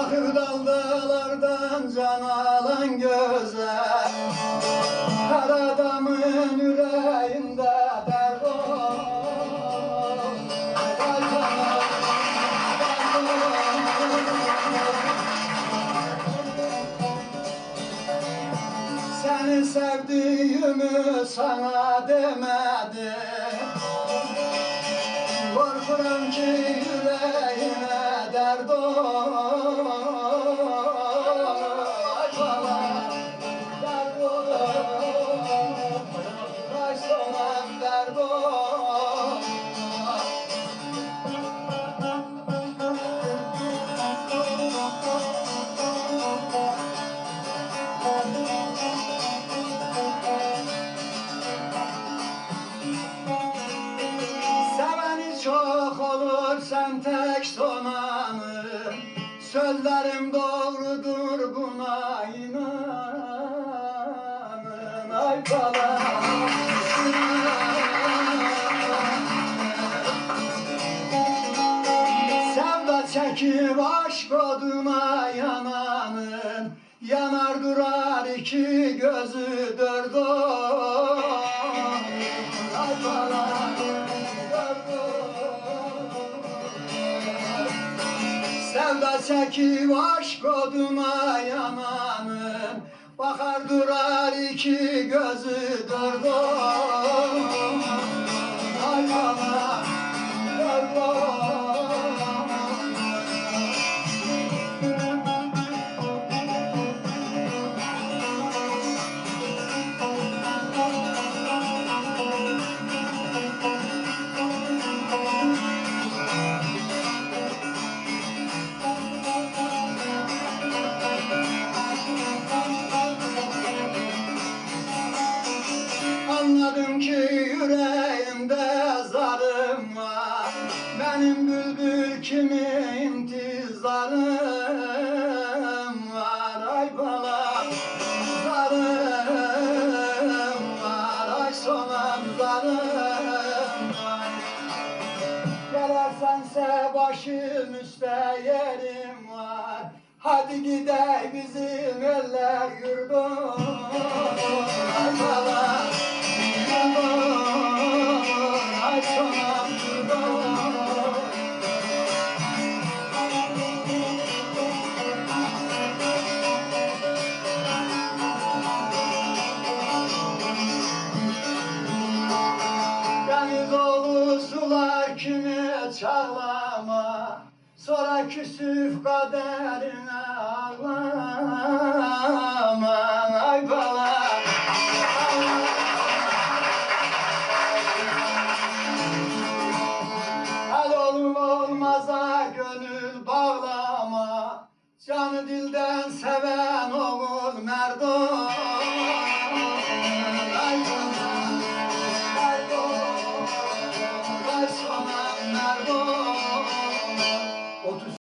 Kırdan dağlardan can alan güzel, her adamın yüreğinde dert olur. Vay canım, seni sevdiğimi sana demedim. Korkuram ki yüreğime dert olur. Ay bana dert olur. Ay sana dert olur. Seveni çok olur sen tek sonanı, sözlerim doğrudur buna inanın. Ay bala sevda çekip aşk oduna yananın, yanar durar iki gözü dört oy. Ay bala sevda çekip aşk oduna yananın, bakar durar iki gözü dört oy. Ay bana dört oy. Anladım ki yüreğimde zarım var, benim bülbül kimi intizarım var. Ay bala zarım var, ay sonam zarım var. Gelersense başım üstte yerim var, hadi gidelim bizim eller yurdum. Ay bala ay sonam yurdum. Deniz dolu sular kimi çağlama, sonra küsüp kaderine ağlama. Ay bala hal olur olmaza gönül bağlama, canı dilden sever